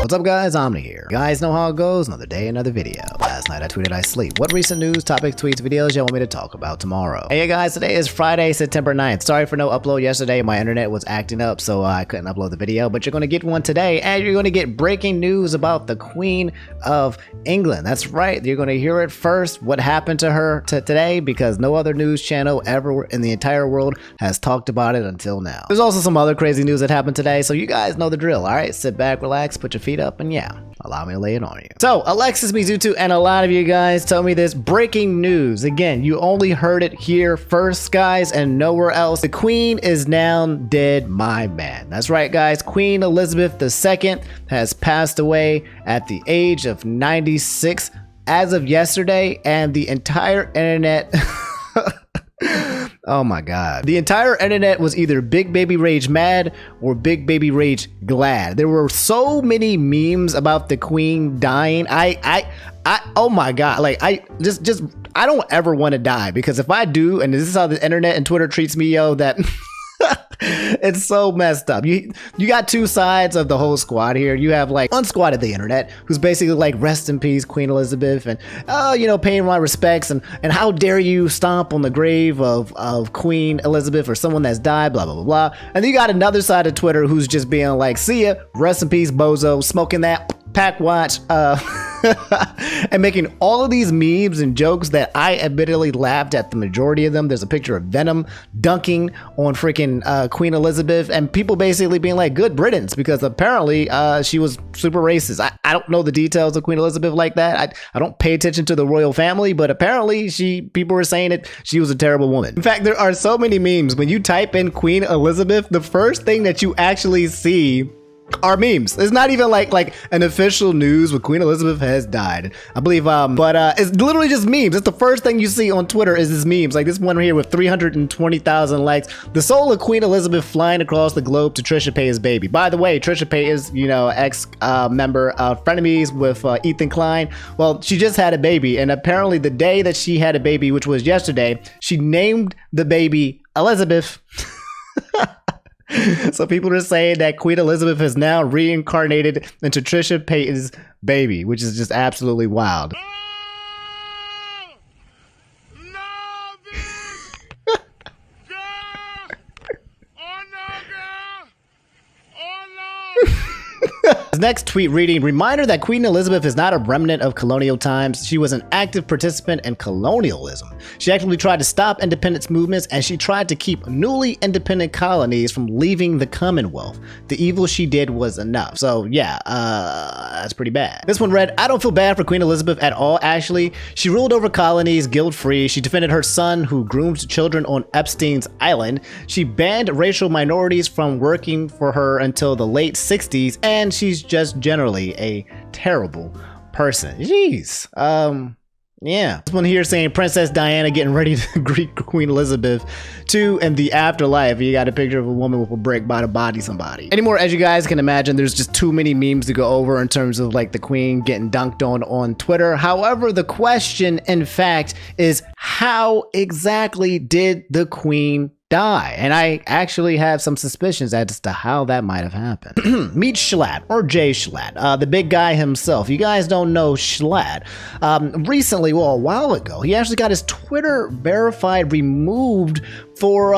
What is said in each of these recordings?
What's up guys, Omni here. You guys know how it goes, another day, another video. Last night I tweeted I sleep. What recent news, topics, tweets, videos y'all want me to talk about tomorrow? Hey guys, today is Friday, September 9th. Sorry for no upload yesterday, my internet was acting up so I couldn't upload the video, but you're gonna get one today and you're gonna get breaking news about the Queen of England. That's right, you're gonna hear it first, what happened to her today, because no other news channel ever in the entire world has talked about it until now. There's also some other crazy news that happened today, so you guys know the drill, alright? Sit back, relax, put your feet up, and yeah, allow me to lay it on you. So, Alexis Mizutu and a lot of you guys told me this breaking news. Again, you only heard it here first, guys, and nowhere else. The Queen is now dead, my man. That's right, guys. Queen Elizabeth II has passed away at the age of 96 as of yesterday, and the entire internet... Oh my god. The entire internet was either Big Baby Rage mad or Big Baby Rage glad. There were so many memes about the Queen dying. Oh my god. Like, I don't ever want to die, because if I do, and this is how the internet and Twitter treats me, yo, that it's so messed up. You got two sides of the whole squad here. You have like one squad of the internet who's basically like, rest in peace Queen Elizabeth, and you know, paying my respects, and how dare you stomp on the grave of Queen Elizabeth or someone that's died, blah blah blah blah. And then you got another side of Twitter who's just being like, see ya, rest in peace bozo, smoking that pack watch, and making all of these memes and jokes that I admittedly laughed at the majority of them. There's a picture of Venom dunking on freaking Queen Elizabeth, and people basically being like, good riddance, because apparently she was super racist. I don't know the details of Queen Elizabeth like that. I don't pay attention to the royal family, but apparently people were saying it, she was a terrible woman. In fact, there are so many memes. When you type in Queen Elizabeth, the first thing that you actually see are memes. It's not even like an official news with Queen Elizabeth has died, I believe, but it's literally just memes. It's the first thing you see on Twitter is this memes, like this one here with 320,000 likes. The soul of Queen Elizabeth flying across the globe to Trisha Paytas' baby. By the way, Trisha Paytas, you know, ex member of frenemies with Ethan Klein. Well, she just had a baby, and apparently the day that she had a baby, which was yesterday, she named the baby Elizabeth. So people are saying that Queen Elizabeth has now reincarnated into Trisha Paytas' baby, which is just absolutely wild. His next tweet reading, reminder that Queen Elizabeth is not a remnant of colonial times. She was an active participant in colonialism. She actively tried to stop independence movements, and she tried to keep newly independent colonies from leaving the Commonwealth. The evil she did was enough. So yeah, that's pretty bad. This one read, I don't feel bad for Queen Elizabeth at all, actually. She ruled over colonies guilt-free. She defended her son who groomed children on Epstein's Island. She banned racial minorities from working for her until the late 60s, and she's just generally a terrible person. Jeez. Yeah. This one here saying Princess Diana getting ready to greet Queen Elizabeth too in the afterlife. You got a picture of a woman with a brick by to body somebody. Anymore, as you guys can imagine, there's just too many memes to go over in terms of like the Queen getting dunked on Twitter. However, the question in fact is, how exactly did the Queen die? And I actually have some suspicions as to how that might have happened. Meet Schlatt, or Jschlatt, the big guy himself. You guys don't know Schlatt. Recently, well, a while ago, he actually got his Twitter verified removed for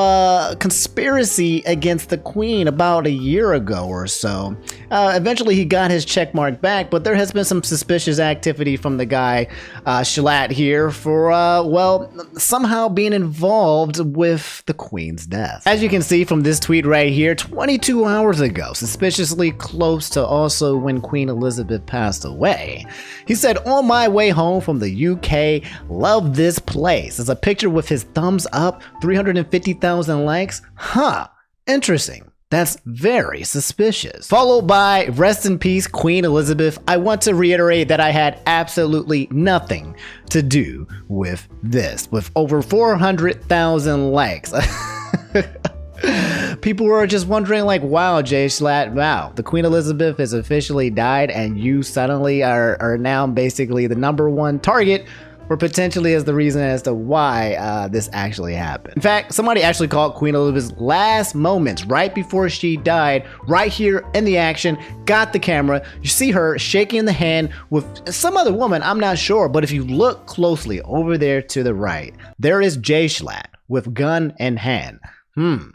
conspiracy against the Queen about a year ago or so. Eventually he got his check mark back, but there has been some suspicious activity from the guy Schlatt here for well, somehow being involved with the Queen's death. As you can see from this tweet right here, 22 hours ago, suspiciously close to also when Queen Elizabeth passed away, he said, on my way home from the UK, love this place. There's a picture with his thumbs up, 350,000 likes. Huh, interesting. That's very suspicious. Followed by, rest in peace, Queen Elizabeth. I want to reiterate that I had absolutely nothing to do with this, with over 400,000 likes. People were just wondering like, wow, Jschlatt, wow, the Queen Elizabeth has officially died and you suddenly are now basically the #1 target or potentially as the reason as to why this actually happened. In fact, somebody actually called Queen Elizabeth's last moments right before she died, right here in the action, got the camera. You see her shaking the hand with some other woman, I'm not sure, but if you look closely over there to the right, there is Jschlatt with gun in hand.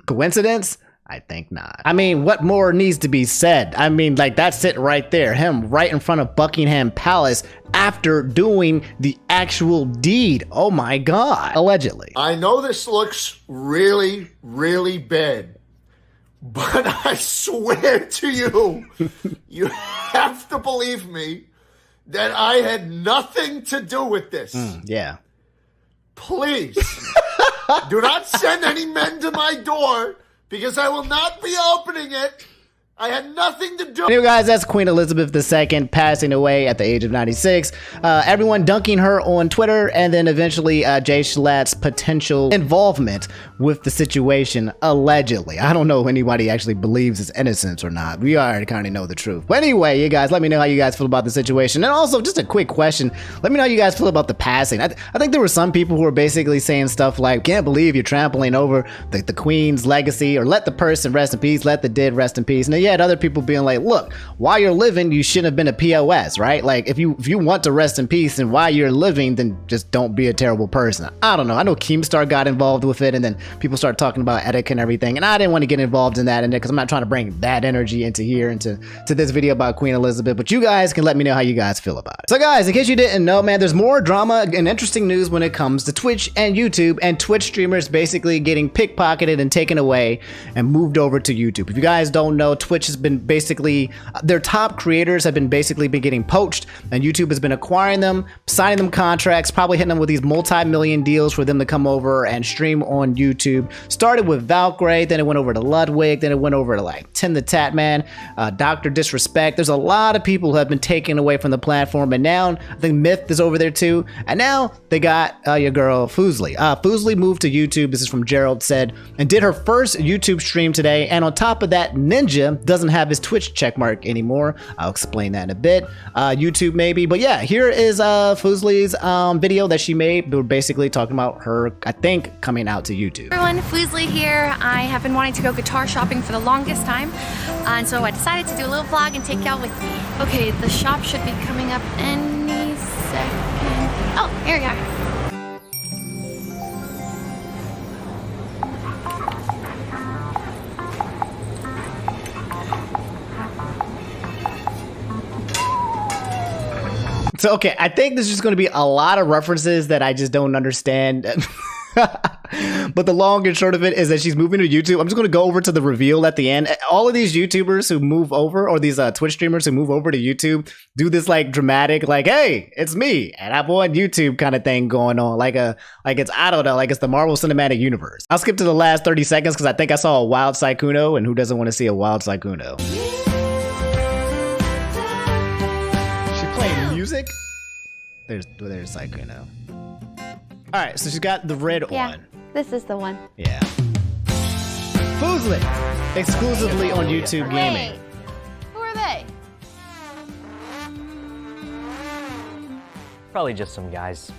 Coincidence? I think not. I mean, what more needs to be said? I mean, like, that's it right there. Him right in front of Buckingham Palace after doing the actual deed. Oh my God. Allegedly. I know this looks really, really bad, but I swear to you, you have to believe me that I had nothing to do with this. Yeah. Please, do not send any men to my door, because I will not be opening it. I had nothing to do. Anyway, guys, that's Queen Elizabeth II passing away at the age of 96. Everyone dunking her on Twitter, and then eventually Jschlatt's potential involvement with the situation, allegedly. I don't know if anybody actually believes his innocence or not. We already kind of know the truth. But anyway, you guys, let me know how you guys feel about the situation. And also, just a quick question. Let me know how you guys feel about the passing. I think there were some people who were basically saying stuff like, can't believe you're trampling over the Queen's legacy, or let the person rest in peace, let the dead rest in peace. And then you had other people being like, look, while you're living, you shouldn't have been a POS, right? Like, if you want to rest in peace and while you're living, then just don't be a terrible person. I don't know. I know Keemstar got involved with it, and then people started talking about etiquette and everything, and I didn't want to get involved in that because I'm not trying to bring that energy into here, into this video about Queen Elizabeth, but you guys can let me know how you guys feel about it. So guys, in case you didn't know, man, there's more drama and interesting news when it comes to Twitch and YouTube, and Twitch streamers basically getting pickpocketed and taken away and moved over to YouTube. If you guys don't know, Twitch has been basically, their top creators have been getting poached, and YouTube has been acquiring them, signing them contracts, probably hitting them with these multi-million deals for them to come over and stream on YouTube. Started with Valkyrie, then it went over to Ludwig, then it went over to like Tim the Tatman, Dr. Disrespect. There's a lot of people who have been taken away from the platform, and now I think Myth is over there too, and now they got your girl Fuslie. Fuslie moved to YouTube, this is from Gerald said, and did her first YouTube stream today, and on top of that, Ninja doesn't have his Twitch checkmark anymore. I'll explain that in a bit. YouTube maybe, but yeah, here is Fuslie's video that she made. We're basically talking about her, I think, coming out to YouTube. Everyone, Fuslie here. I have been wanting to go guitar shopping for the longest time, and so I decided to do a little vlog and take y'all with me. Okay, the shop should be coming up any second. Oh, here we are. So, okay, I think there's just going to be a lot of references that I just don't understand. But the long and short of it is that she's moving to YouTube. I'm just going to go over to the reveal at the end. All of these YouTubers who move over, or these Twitch streamers who move over to YouTube, do this like dramatic, like, hey, it's me, and I'm on YouTube kind of thing going on. Like it's, I don't know, like it's the Marvel Cinematic Universe. I'll skip to the last 30 seconds because I think I saw a wild Sykkuno, and who doesn't want to see a wild Sykkuno? Music? There's Sykkuno. All right, so she's got the red on. This is the one. Yeah. Fuslie, exclusively on YouTube Gaming. Who are they? Probably just some guys.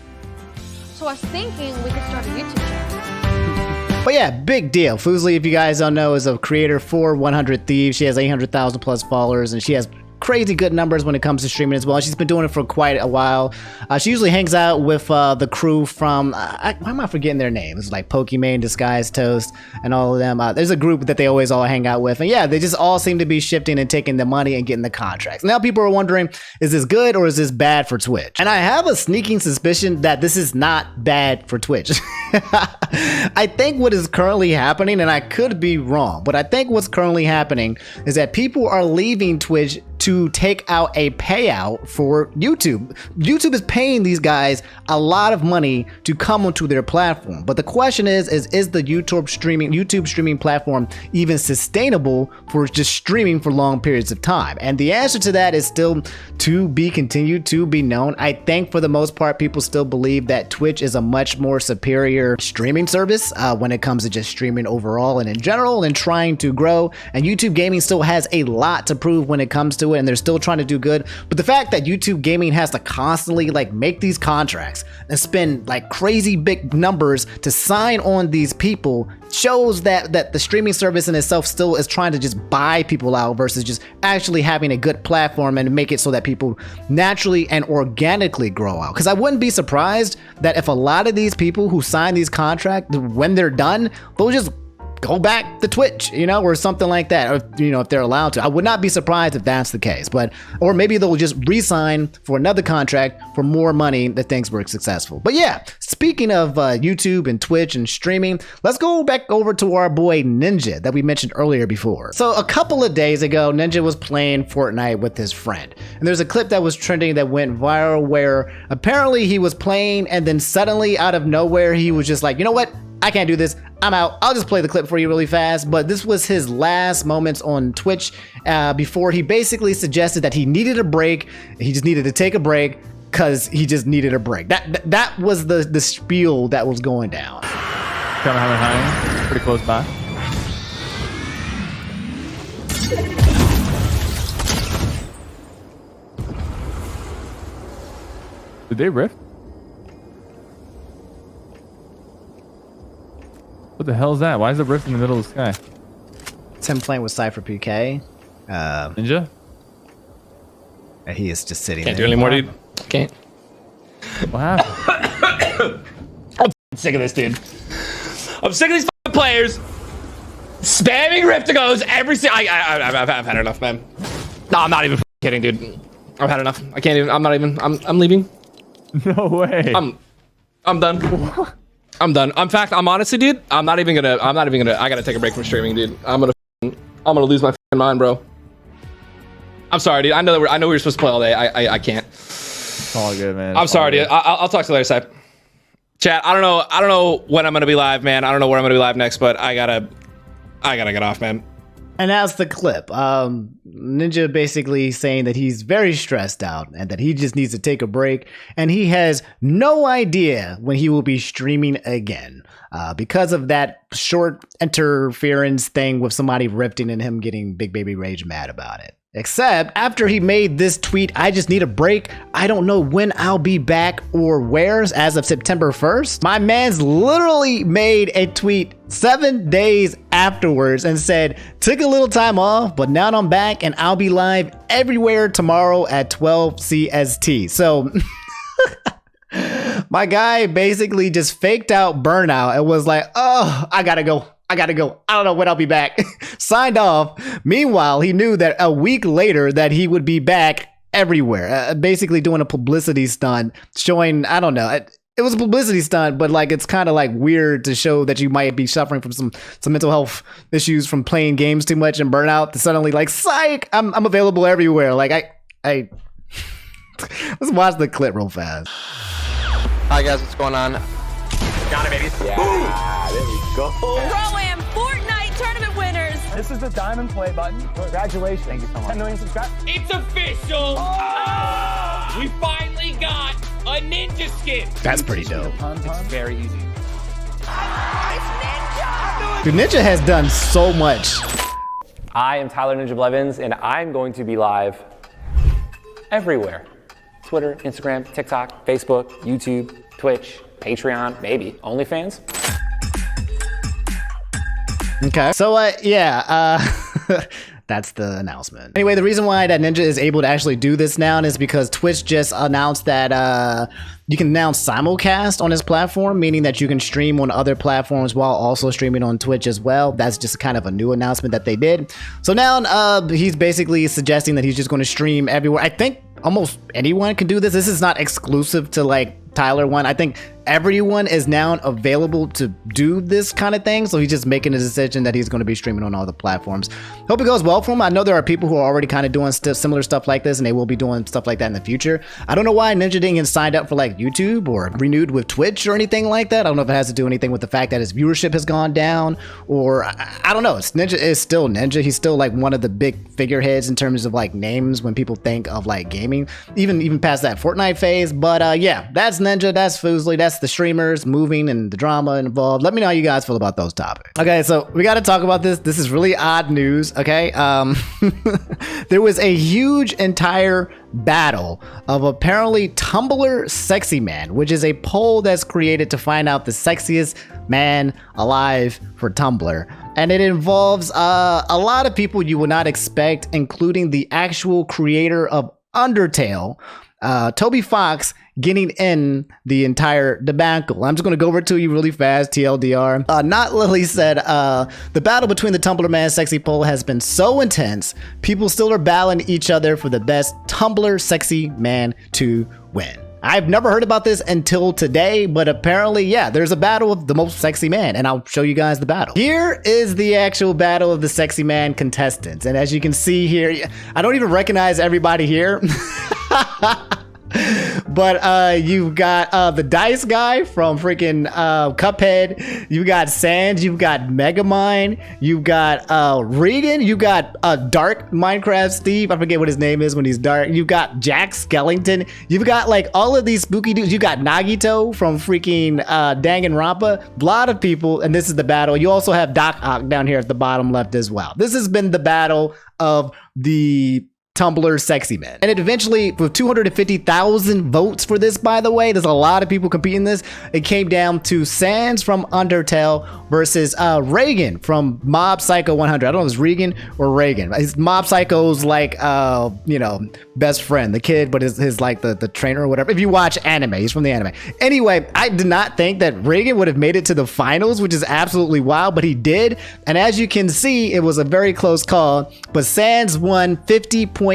So I was thinking we could start a YouTube channel. But yeah, big deal. Fuslie, if you guys don't know, is a creator for 100 Thieves. She has 800,000 plus followers, and she has crazy good numbers when it comes to streaming as well. She's been doing it for quite a while. She usually hangs out with the crew from, why am I forgetting their names? It's like Pokimane, Disguised Toast, and all of them. There's a group that they always all hang out with. And yeah, they just all seem to be shifting and taking the money and getting the contracts. Now people are wondering, is this good or is this bad for Twitch? And I have a sneaking suspicion that this is not bad for Twitch. I think what is currently happening, and I could be wrong, but I think what's currently happening is that people are leaving Twitch to take out a payout for YouTube. YouTube is paying these guys a lot of money to come onto their platform. But the question is the YouTube streaming platform even sustainable for just streaming for long periods of time? And the answer to that is still to be continued, to be known. I think for the most part, people still believe that Twitch is a much more superior streaming service when it comes to just streaming overall and in general and trying to grow. And YouTube Gaming still has a lot to prove when it comes to it. it and they're still trying to do good. But the fact that YouTube gaming has to constantly like make these contracts and spend like crazy big numbers to sign on these people shows that the streaming service in itself still is trying to just buy people out versus just actually having a good platform and make it so that people naturally and organically grow out. Because I wouldn't be surprised that if a lot of these people who sign these contracts, when they're done, they'll just go back to Twitch, you know, or something like that, or, you know, if they're allowed to. I would not be surprised if that's the case, but, or maybe they'll just re-sign for another contract for more money if things were successful. But yeah, speaking of YouTube and Twitch and streaming, let's go back over to our boy Ninja that we mentioned earlier before. So a couple of days ago, Ninja was playing Fortnite with his friend, and there's a clip that was trending that went viral where apparently he was playing and then suddenly out of nowhere, he was just like, you know what? I can't do this. I'm out. I'll just play the clip for you really fast. But this was his last moments on Twitch before he basically suggested that he needed a break. He just needed to take a break because he just needed a break. That was the spiel that was going down. Pretty close by. Did they rift? What the hell is that? Why is the rift in the middle of the sky? It's him playing with Cypher PK. Ninja? He is just sitting Can't there. do any more, dude. Can't. What happened? I'm sick of this, dude. I'm sick of these fucking players spamming Riftigos every single. I've had enough, man. No, I'm not even kidding, dude. I've had enough. I can't even. I'm not even. I'm leaving. No way. I'm done. I'm done. In fact, I'm honestly, dude. I'm not even gonna. I gotta take a break from streaming, dude. I'm gonna lose my fucking mind, bro. I'm sorry, dude. I know we were supposed to play all day. I can't. It's all good, man. I'm sorry, dude. I'll talk to you later, Side. Chat. I don't know when I'm gonna be live, man. I don't know where I'm gonna be live next, but I gotta get off, man. And that's the clip. Ninja basically saying that he's very stressed out and that he just needs to take a break. And he has no idea when he will be streaming again because of that short interference thing with somebody rifting and him getting Big Baby Rage mad about it. Except after he made this tweet, I just need a break. I don't know when I'll be back or where as of September 1st. My man's literally made a tweet 7 days afterwards and said, took a little time off, but now I'm back and I'll be live everywhere tomorrow at 12 CST. So my guy basically just faked out burnout and was like, oh, I gotta go. I don't know when I'll be back. Signed off. Meanwhile, he knew that a week later that he would be back everywhere, basically doing a publicity stunt showing, I don't know. It was a publicity stunt, but like it's kind of like weird to show that you might be suffering from some mental health issues from playing games too much and burnout to suddenly like, psych, I'm available everywhere. Like I let's watch the clip real fast. Hi guys, what's going on? Got it, baby. Yeah, there we go. Pro-Am Fortnite tournament winners. This is the diamond play button. Congratulations. Thank you so much. 10 million subscribers. It's official. Oh! We finally got a ninja skin. That's pretty dope. It's Very easy. Dude, Ninja has done so much. I am Tyler Ninja Blevins, and I'm going to be live everywhere. Twitter, Instagram, TikTok, Facebook, YouTube, Twitch, Patreon, maybe OnlyFans. Okay. So, that's the announcement. Anyway, the reason why that Ninja is able to actually do this now is because Twitch just announced that you can now simulcast on his platform, meaning that you can stream on other platforms while also streaming on Twitch as well. That's just kind of a new announcement that they did. So now he's basically suggesting that he's just going to stream everywhere. I think almost anyone can do this. This is not exclusive to like Tyler one. I think everyone is now available to do this kind of thing. So he's just making a decision that he's going to be streaming on all the platforms. Hope it goes well for him. I know there are people who are already kind of doing similar stuff like this, and they will be doing stuff like that in the future. I don't know why Ninja didn't get signed up for like YouTube or renewed with Twitch or anything like that. I don't know if it has to do anything with the fact that his viewership has gone down, or I don't know. Ninja is still Ninja. He's still like one of the big figureheads in terms of like names when people think of like gaming, even past that Fortnite phase. But yeah, that's Ninja, that's Fuslie, that's the streamers moving and the drama involved. Let me know how you guys feel about those topics. Okay, so we got to talk about this. This is really odd news, okay? There was a huge entire battle of apparently Tumblr Sexyman, which is a poll that's created to find out the sexiest man alive for Tumblr. And it involves a lot of people you would not expect, including the actual creator of Undertale, Toby Fox, getting in the entire debacle. I'm just going to go over it to you really fast, TLDR. Not Lily said, the battle between the Tumblr Man Sexy poll has been so intense, people still are battling each other for the best Tumblr Sexy Man to win. I've never heard about this until today, but apparently, yeah, there's a battle of the most sexy man, and I'll show you guys the battle. Here is the actual battle of the sexy man contestants, and as you can see here, I don't even recognize everybody here. But you've got the Dice guy from freaking Cuphead. You've got Sans. You've got Megamind. You've got Regan. You've got Dark Minecraft Steve. I forget what his name is when he's dark. You've got Jack Skellington. You've got like all of these spooky dudes. You got Nagito from freaking Danganronpa. A lot of people, and this is the battle. You also have Doc Ock down here at the bottom left as well. This has been the battle of the Tumblr Sexy Men. And it eventually, with 250,000 votes for this, by the way, there's a lot of people competing this. It came down to Sans from Undertale versus Reagan from Mob Psycho 100. I don't know if it's Regan or Reagan. It's Mob Psycho's like, you know, best friend, the kid, but his like the trainer or whatever. If you watch anime, he's from the anime. Anyway, I did not think that Reagan would have made it to the finals, which is absolutely wild, but he did. And as you can see, it was a very close call, but Sans won 50.1%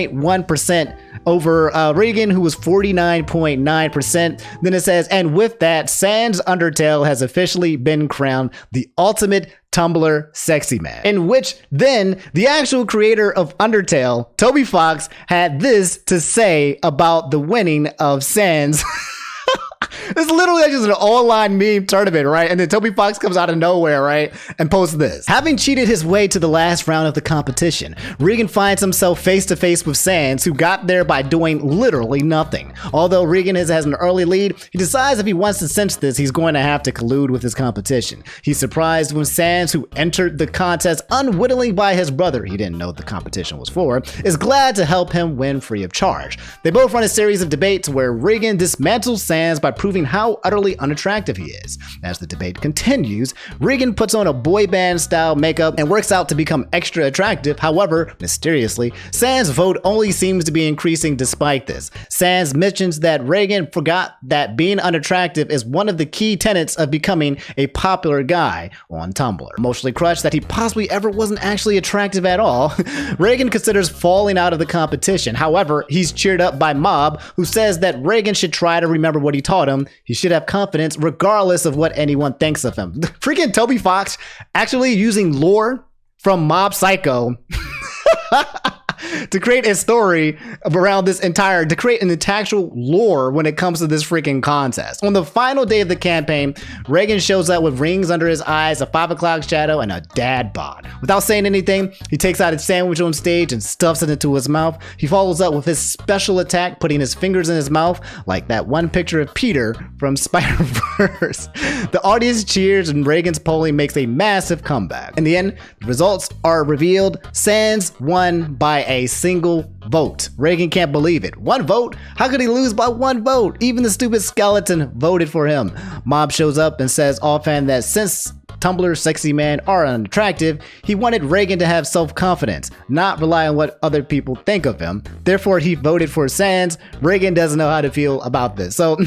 over Reagan, who was 49.9%. Then it says, and with that, Sans Undertale has officially been crowned the ultimate Tumblr Sexy Man. In which then the actual creator of Undertale, Toby Fox, had this to say about the winning of Sans. It's literally just an online meme tournament, right? And then Toby Fox comes out of nowhere, right? And posts this. Having cheated his way to the last round of the competition, Regan finds himself face to face with Sans, who got there by doing literally nothing. Although Regan has an early lead, he decides if he wants to cinch this, he's going to have to collude with his competition. He's surprised when Sans, who entered the contest unwittingly by his brother, he didn't know the competition was for, is glad to help him win free of charge. They both run a series of debates where Regan dismantles Sans by proving how utterly unattractive he is. As the debate continues, Regan puts on a boy band style makeup and works out to become extra attractive. However, mysteriously, Sans' vote only seems to be increasing despite this. Sans mentions that Regan forgot that being unattractive is one of the key tenets of becoming a popular guy on Tumblr. Emotionally crushed that he possibly ever wasn't actually attractive at all, Regan considers falling out of the competition. However, he's cheered up by Mob, who says that Regan should try to remember what he taught him. He should have confidence regardless of what anyone thinks of him. Freaking Toby Fox actually using lore from Mob Psycho to create a story around this entire, to create an actual lore when it comes to this freaking contest. On the final day of the campaign, Reagan shows up with rings under his eyes, a 5 o'clock shadow, and a dad bod. Without saying anything, he takes out his sandwich on stage and stuffs it into his mouth. He follows up with his special attack, putting his fingers in his mouth, like that one picture of Peter from Spider-Verse. The audience cheers and Reagan's polling makes a massive comeback. In the end, the results are revealed. Sans won by a single vote. Reagan can't believe it. One vote? How could he lose by one vote? Even the stupid skeleton voted for him. Mob shows up and says offhand that since Tumblr Sexy Man are unattractive, he wanted Reagan to have self-confidence, not rely on what other people think of him. Therefore, he voted for Sans. Reagan doesn't know how to feel about this. So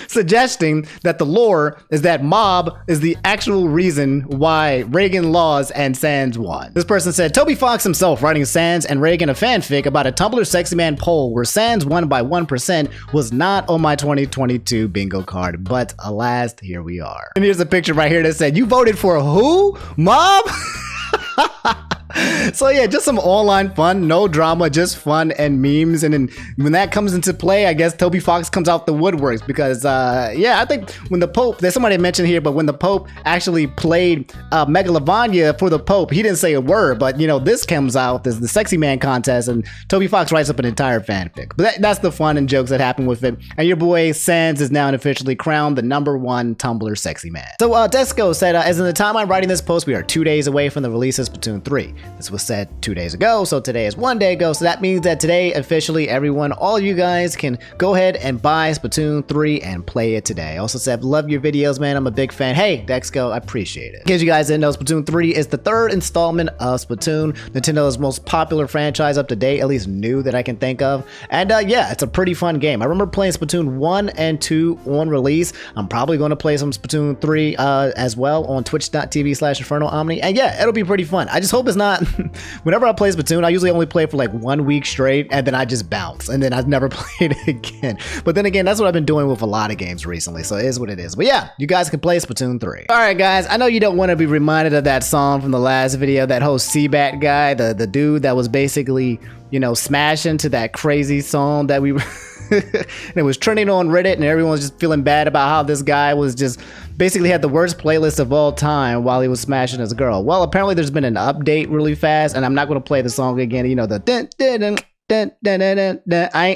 suggesting that the lore is that Mob is the actual reason why Reagan lost and Sans won. This person said, Toby Fox himself writing Sans and Reagan a fanfic about a Tumblr Sexy Man poll where Sans won by 1% was not on my 2022 bingo card, but alas, here we are. And here's a picture right here that said, you voted for who? Mob? So yeah, just some online fun, no drama, just fun and memes. And then when that comes into play, I guess Toby Fox comes out the woodworks because yeah, I think when the Pope, there's somebody mentioned here, but when the Pope actually played Megalovania for the Pope, he didn't say a word, but you know, this comes out, there's the Sexy Man contest, and Toby Fox writes up an entire fanfic. But that's the fun and jokes that happen with it. And your boy Sans is now officially crowned the #1 Tumblr Sexy Man. So Desco said, as in the time I'm writing this post, we are 2 days away from the release of Splatoon 3. This was said 2 days ago, so today is 1 day ago. So that means that today, officially, everyone, all you guys can go ahead and buy Splatoon 3 and play it today. Also said, love your videos, man. I'm a big fan. Hey, Dexco, I appreciate it. In case you guys didn't know, Splatoon 3 is the 3rd installment of Splatoon, Nintendo's most popular franchise up to date, at least new that I can think of. And yeah, it's a pretty fun game. I remember playing Splatoon 1 and 2 on release. I'm probably going to play some Splatoon 3 as well on twitch.tv/InfernoOmni. And yeah, it'll be pretty fun. I just hope it's not, whenever I play Splatoon, I usually only play for like 1 week straight and then I just bounce and then I've never played it again. But then again, that's what I've been doing with a lot of games recently, so it is what it is. But yeah, you guys can play Splatoon 3. Alright guys, I know you don't want to be reminded of that song from the last video, that whole CBAT guy, the dude that was basically, you know, smashing to that crazy song that we and it was trending on Reddit and everyone was just feeling bad about how this guy was just basically had the worst playlist of all time while he was smashing his girl. Well, apparently there's been an update really fast, and I'm not going to play the song again. You know, the dun, dun, dun, dun, dun, dun, dun, dun. I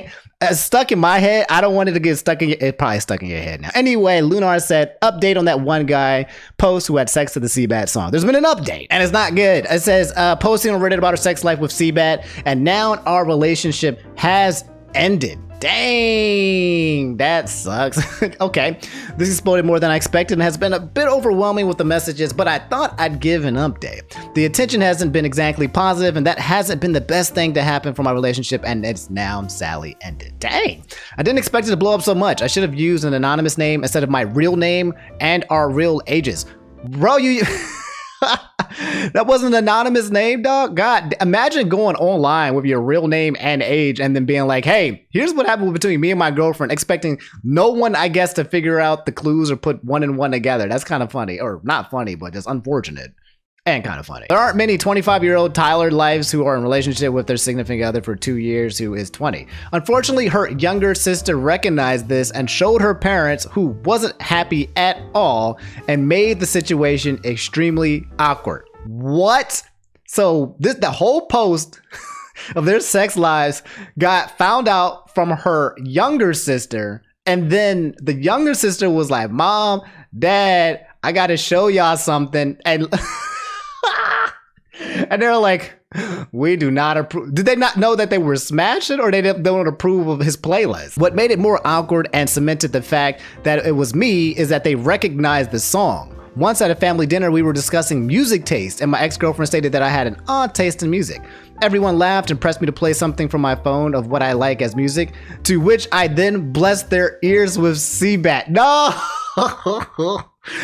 ain't stuck in my head. I don't want it to get stuck in your, it's probably stuck in your head now. Anyway, Lunar said, update on that one guy post who had sex to the CBAT song. There's been an update and it's not good. It says, posting on Reddit about her sex life with CBAT, and now our relationship has ended. Dang, that sucks. Okay, this exploded more than I expected and has been a bit overwhelming with the messages, but I thought I'd give an update. The attention hasn't been exactly positive, and that hasn't been the best thing to happen for my relationship, and it's now sadly ended. Dang, I didn't expect it to blow up so much. I should have used an anonymous name instead of my real name and our real ages. Bro, you... That wasn't an anonymous name, dog. God, imagine going online with your real name and age and then being like, hey, here's what happened between me and my girlfriend, expecting no one, I guess, to figure out the clues or put one and one together. That's kind of funny, or not funny, but just unfortunate and kind of funny. There aren't many 25-year-old Tyler lives who are in a relationship with their significant other for 2 years who is 20. Unfortunately, her younger sister recognized this and showed her parents, who wasn't happy at all, and made the situation extremely awkward. What? So the whole post of their sex lives got found out from her younger sister, and then the younger sister was like, Mom, Dad, I gotta show y'all something, and and they're like, we do not approve. Did they not know that they were smashing, or they don't approve of his playlist? What made it more awkward and cemented the fact that it was me is that they recognized the song. Once at a family dinner, we were discussing music taste, and my ex-girlfriend stated that I had an odd taste in music. Everyone laughed and pressed me to play something from my phone of what I like as music, to which I then blessed their ears with CBAT. No!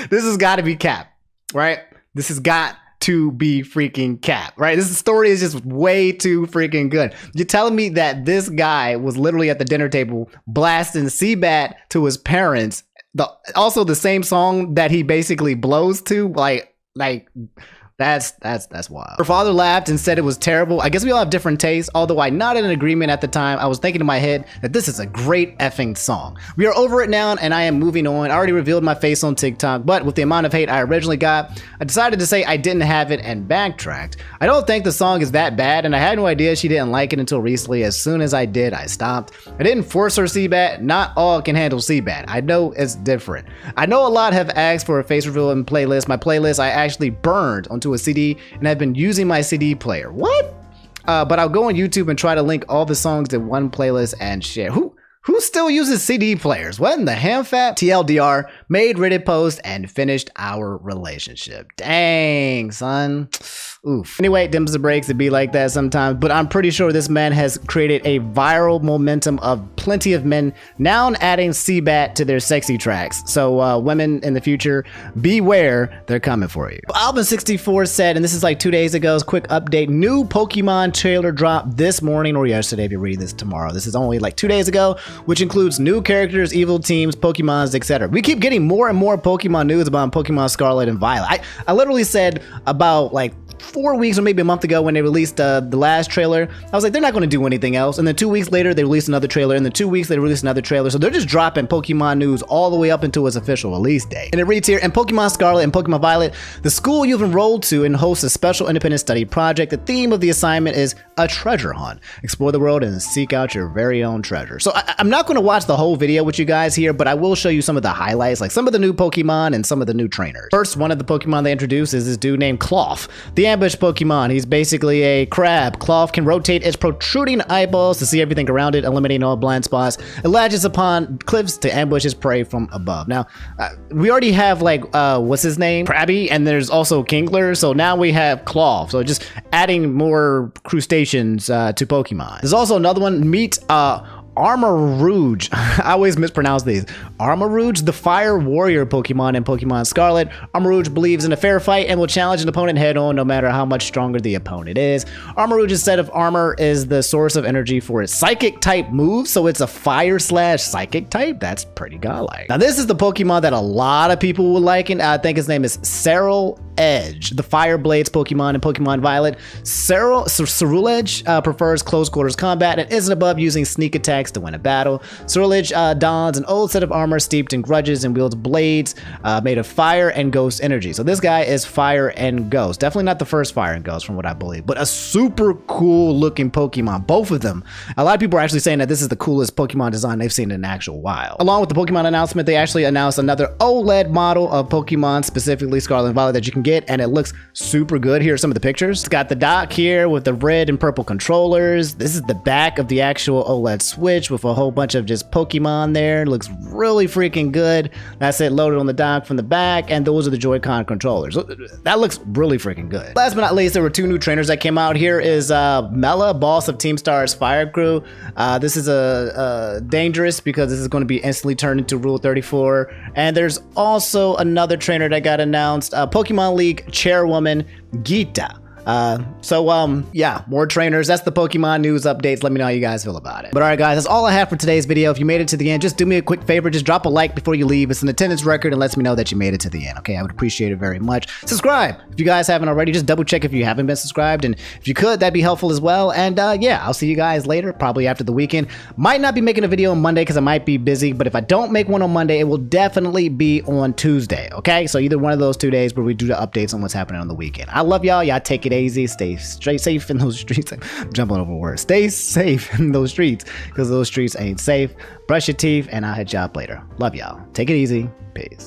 This has got to be cap, right? This has got to be freaking cap, right? This story is just way too freaking good. You're telling me that this guy was literally at the dinner table blasting CBAT to his parents, also the same song that he basically blows to, like that's wild. Her father laughed and said it was terrible. I guess we all have different tastes, although I nodded in agreement at the time. I was thinking in my head that this is a great effing song. We are over it now, and I am moving on. I already revealed my face on TikTok, but with the amount of hate I originally got, I decided to say I didn't have it and backtracked. I don't think the song is that bad, and I had no idea she didn't like it until recently. As soon as I did, I stopped. I didn't force her CBAT. Not all can handle CBAT. I know it's different. I know a lot have asked for a face reveal and playlist. My playlist I actually burned onto a CD, and I've been using my CD player. What? But I'll go on YouTube and try to link all the songs in one playlist and share. Who still uses CD players? What in the ham-fat? TLDR, made Reddit post and finished our relationship. Dang, son. Oof. Anyway, dims the breaks, it be like that sometimes, but I'm pretty sure this man has created a viral momentum of plenty of men now adding CBAT to their sexy tracks. So women in the future, beware, they're coming for you. Alvin64 said, and this is like 2 days ago, quick update, new Pokemon trailer dropped this morning or yesterday if you're reading this tomorrow. This is only like 2 days ago, which includes new characters, evil teams, Pokemons, etc. We keep getting more and more Pokemon news about Pokemon Scarlet and Violet. I literally said about like 4 weeks or maybe a month ago when they released the last trailer. I was like, they're not going to do anything else. And then 2 weeks later, they released another trailer. And then 2 weeks, they released another trailer. So they're just dropping Pokemon news all the way up until its official release date. And it reads here, in Pokemon Scarlet and Pokemon Violet, the school you've enrolled to and hosts a special independent study project. The theme of the assignment is a treasure hunt. Explore the world and seek out your very own treasure. So I'm not going to watch the whole video with you guys here, but I will show you some of the highlights, like some of the new Pokemon and some of the new trainers. First, one of the Pokemon they introduced is this dude named Cloth, the ambush Pokemon. He's basically a crab. Cloth can rotate its protruding eyeballs to see everything around it, eliminating all blind spots. It latches upon cliffs to ambush its prey from above. Now, we already have like, what's his name? Krabby, and there's also Kingler, so now we have Cloth. So just adding more crustaceans to Pokemon. There's also another one, meet Armarouge. I always mispronounce these. Armarouge, the fire warrior Pokemon in Pokemon Scarlet. Armarouge believes in a fair fight and will challenge an opponent head on no matter how much stronger the opponent is. Armarouge's set of armor is the source of energy for its psychic type moves, so it's a fire / psychic type. That's pretty godlike. Now this is the Pokemon that a lot of people will like, and I think his name is Cerule Edge, the Fire Blades Pokemon in Pokemon Violet. Cerule Edge prefers close quarters combat and isn't above using sneak attacks to win a battle. Cerule Edge dons an old set of armor steeped in grudges and wields blades made of fire and ghost energy. So this guy is fire and ghost. Definitely not the first fire and ghost from what I believe, but a super cool looking Pokemon. Both of them. A lot of people are actually saying that this is the coolest Pokemon design they've seen in an actual while. Along with the Pokemon announcement, they actually announced another OLED model of Pokemon, specifically Scarlet and Violet, that you can get, and it looks super good. Here are some of the pictures. It's got the dock here with the red and purple controllers. This is the back of the actual OLED Switch with a whole bunch of just Pokemon there. It looks really freaking good. That's it loaded on the dock from the back, and those are the Joy-Con controllers. That looks really freaking good. Last but not least, there were 2 new trainers that came out. Here is Mela, boss of Team Star's Fire Crew. This is dangerous because this is going to be instantly turned into Rule 34. And there's also another trainer that got announced, Pokemon League chairwoman Geeta. Yeah, more trainers. That's the Pokemon news updates. Let me know how you guys feel about it. But all right, guys, that's all I have for today's video. If you made it to the end, just do me a quick favor. Just drop a like before you leave. It's an attendance record and lets me know that you made it to the end. Okay, I would appreciate it very much. Subscribe if you guys haven't already. Just double check if you haven't been subscribed, and if you could, that'd be helpful as well. And yeah, I'll see you guys later, probably after the weekend. Might not be making a video on Monday because I might be busy, but if I don't make one on Monday, it will definitely be on Tuesday. Okay, so either one of those 2 days where we do the updates on what's happening on the weekend. I love y'all. Y'all take it easy. Stay safe in those streets. I'm jumping over words. Stay safe in those streets because those streets ain't safe. Brush your teeth, and I'll hit y'all up later. Love y'all. Take it easy. Peace.